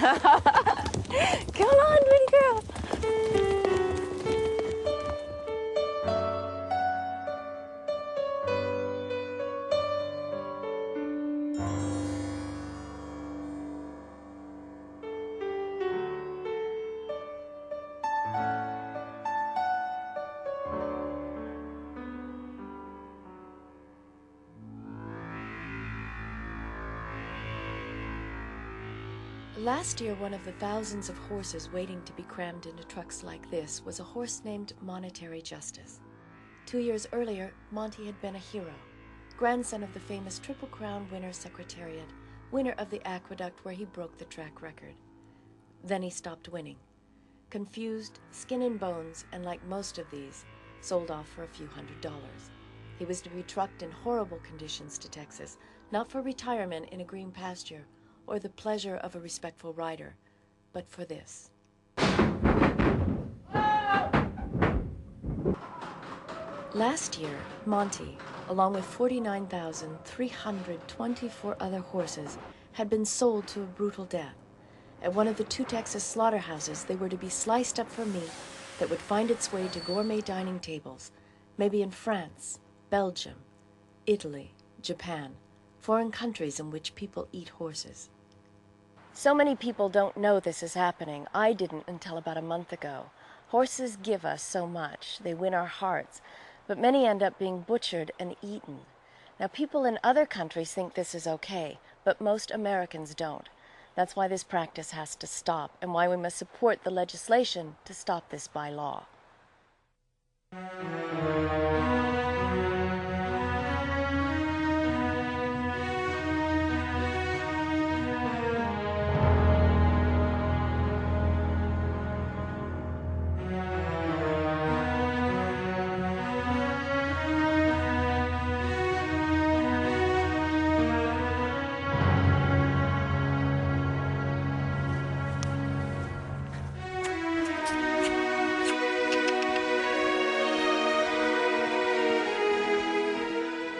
Come on, pretty girl. Last year, one of the thousands of horses waiting to be crammed into trucks like this was a horse named Monetary Justice. 2 years earlier, Monty had been a hero, grandson of the famous Triple Crown winner Secretariat, winner of the Aqueduct where he broke the track record. Then he stopped winning. Confused, skin and bones, and like most of these, sold off for a few $100s. He was to be trucked in horrible conditions to Texas, not for retirement in a green pasture, or the pleasure of a respectful rider, but for this. Last year, Monty, along with 49,324 other horses, had been sold to a brutal death. At one of the 2 Texas slaughterhouses, they were to be sliced up for meat that would find its way to gourmet dining tables, maybe in France, Belgium, Italy, Japan, foreign countries in which people eat horses. So many people don't know this is happening. I didn't until about a month ago. Horses give us so much. They win our hearts. But many end up being butchered and eaten. Now, people in other countries think this is okay, but most Americans don't. That's why this practice has to stop, and why we must support the legislation to stop this by law.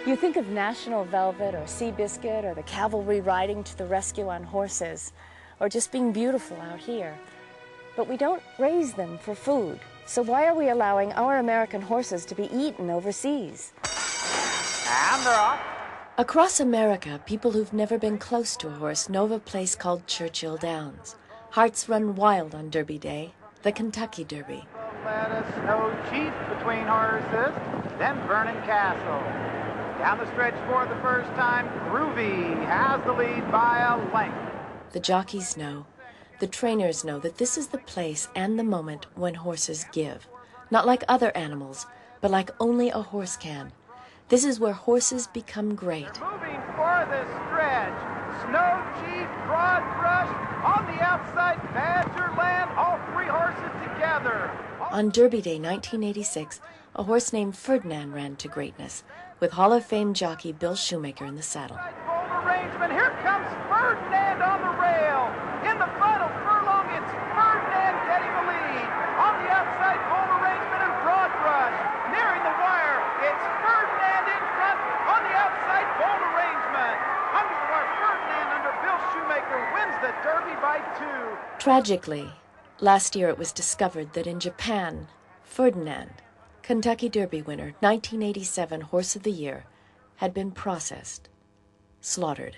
You think of National Velvet or Seabiscuit or the cavalry riding to the rescue on horses, or just being beautiful out here. But we don't raise them for food. So why are we allowing our American horses to be eaten overseas? And they're off. Across America, people who've never been close to a horse know of a place called Churchill Downs. Hearts run wild on Derby Day, the Kentucky Derby. Let us know Chief between horses, then Vernon Castle. Down the stretch for the first time, Groovy has the lead by a length. The jockeys know, the trainers know that this is the place and the moment when horses give. Not like other animals, but like only a horse can. This is where horses become great. They're moving for the stretch. Snow Chief, Broad Brush, on the outside, Badgerland, all 3 horses together. On Derby Day 1986, a horse named Ferdinand ran to greatness, with Hall of Fame jockey Bill Shoemaker in the saddle. Bold arrangement. Here comes Ferdinand on the rail. In the final furlong, it's Ferdinand getting the lead. On the outside, bold arrangement and Broad Brush. Nearing the wire, it's Ferdinand in front. On the outside, bold arrangement. Under the wire, Ferdinand under Bill Shoemaker wins the Derby by 2. Tragically, last year it was discovered that in Japan, Ferdinand, Kentucky Derby winner, 1987 Horse of the Year, had been processed, slaughtered.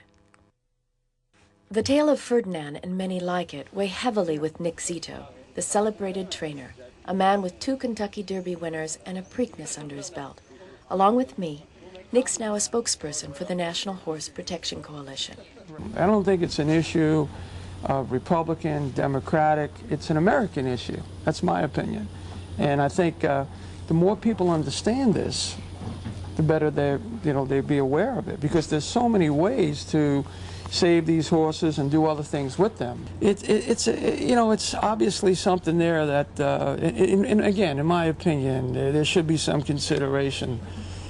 The tale of Ferdinand and many like it weigh heavily with Nick Zito, the celebrated trainer, a man with 2 Kentucky Derby winners and a Preakness under his belt. Along with me, Nick's now a spokesperson for the National Horse Protection Coalition. I don't think it's an issue of Republican, Democratic. It's an American issue. That's my opinion. And I think the more people understand this, the better they'd be aware of it, because there's so many ways to save these horses and do other things with them. It's obviously something there that, and again, in my opinion, there should be some consideration,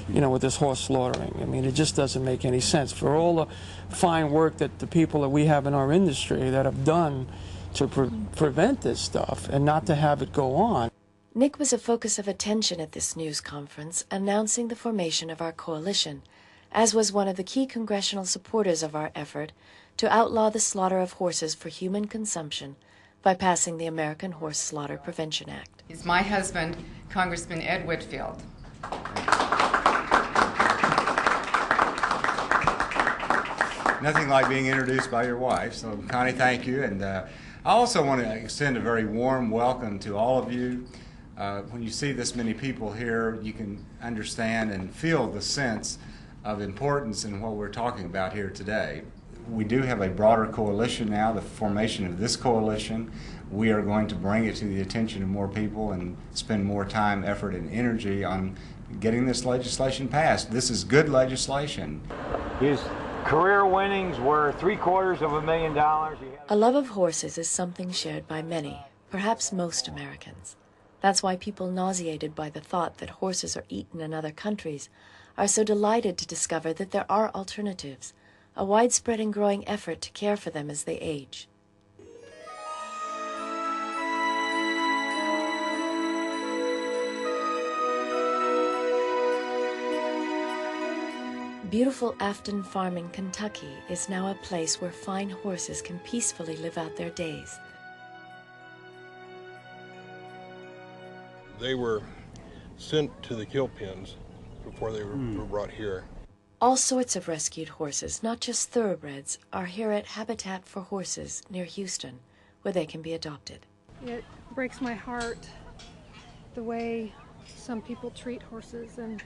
with this horse slaughtering. I mean, it just doesn't make any sense. For all the fine work that the people that we have in our industry that have done to prevent this stuff and not to have it go on. Nick was a focus of attention at this news conference announcing the formation of our coalition, as was one of the key congressional supporters of our effort to outlaw the slaughter of horses for human consumption by passing the American Horse Slaughter Prevention Act. He's my husband, Congressman Ed Whitfield. Nothing like being introduced by your wife, so Connie, thank you. And I also want to extend a very warm welcome to all of you. When you see this many people here, you can understand and feel the sense of importance in what we're talking about here today. We do have a broader coalition now, the formation of this coalition. We are going to bring it to the attention of more people and spend more time, effort, and energy on getting this legislation passed. This is good legislation. His career winnings were $750,000. A love of horses is something shared by many, perhaps most Americans. That's why people nauseated by the thought that horses are eaten in other countries are so delighted to discover that there are alternatives, a widespread and growing effort to care for them as they age. Beautiful Afton Farm in Kentucky is now a place where fine horses can peacefully live out their days. They were sent to the kill pens before they were brought here. All sorts of rescued horses, not just thoroughbreds, are here at Habitat for Horses near Houston, where they can be adopted. It breaks my heart the way some people treat horses, and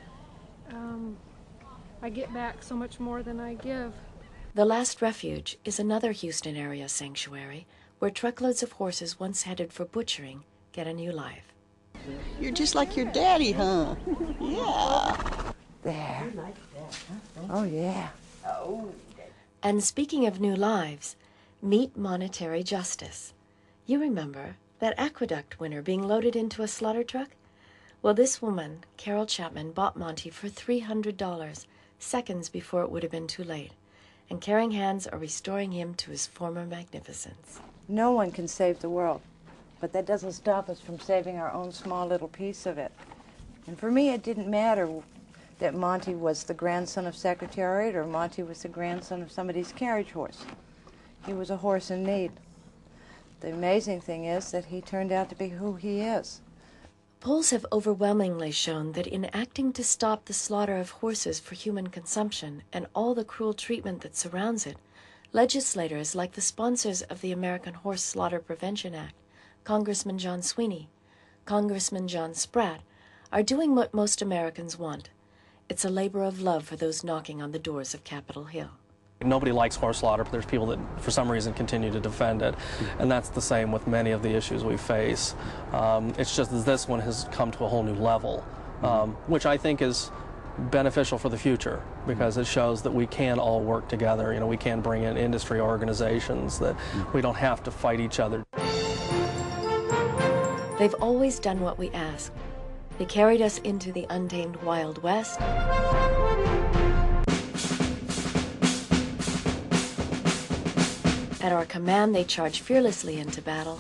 I get back so much more than I give. The Last Refuge is another Houston area sanctuary where truckloads of horses once headed for butchering get a new life. You're just like your daddy, huh? Yeah. There. Oh, yeah. And speaking of new lives, meet Monetary Justice. You remember that aqueduct winner being loaded into a slaughter truck? Well, this woman, Carol Chapman, bought Monty for $300 seconds before it would have been too late, and Caring Hands are restoring him to his former magnificence. No one can save the world, but that doesn't stop us from saving our own small little piece of it. And for me, it didn't matter that Monty was the grandson of Secretariat or Monty was the grandson of somebody's carriage horse. He was a horse in need. The amazing thing is that he turned out to be who he is. Polls have overwhelmingly shown that in acting to stop the slaughter of horses for human consumption and all the cruel treatment that surrounds it, legislators like the sponsors of the American Horse Slaughter Prevention Act, Congressman John Sweeney, Congressman John Spratt, are doing what most Americans want. It's a labor of love for those knocking on the doors of Capitol Hill. Nobody likes horse slaughter, but there's people that, for some reason, continue to defend it. And that's the same with many of the issues we face. It's just that this one has come to a whole new level, which I think is beneficial for the future, because it shows that we can all work together. You know, we can bring in industry organizations, that we don't have to fight each other. They've always done what we ask. They carried us into the untamed Wild West. At our command, they charge fearlessly into battle.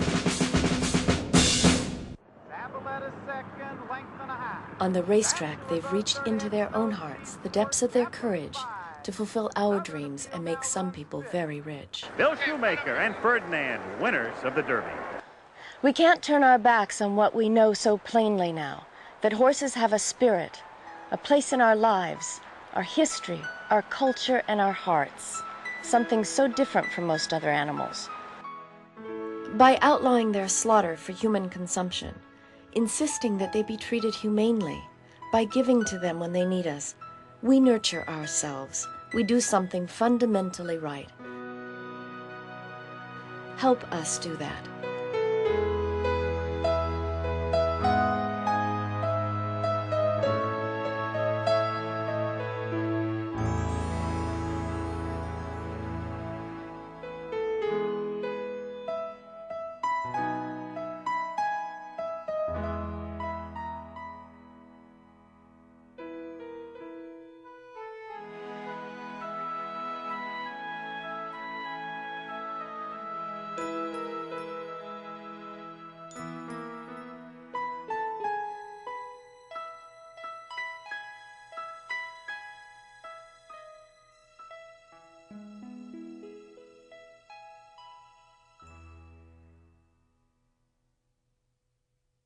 On the racetrack, they've reached into their own hearts, the depths of their courage, to fulfill our dreams and make some people very rich. Bill Shoemaker and Ferdinand, winners of the Derby. We can't turn our backs on what we know so plainly now, that horses have a spirit, a place in our lives, our history, our culture, and our hearts. Something so different from most other animals. By outlawing their slaughter for human consumption, insisting that they be treated humanely, by giving to them when they need us, we nurture ourselves. We do something fundamentally right. Help us do that.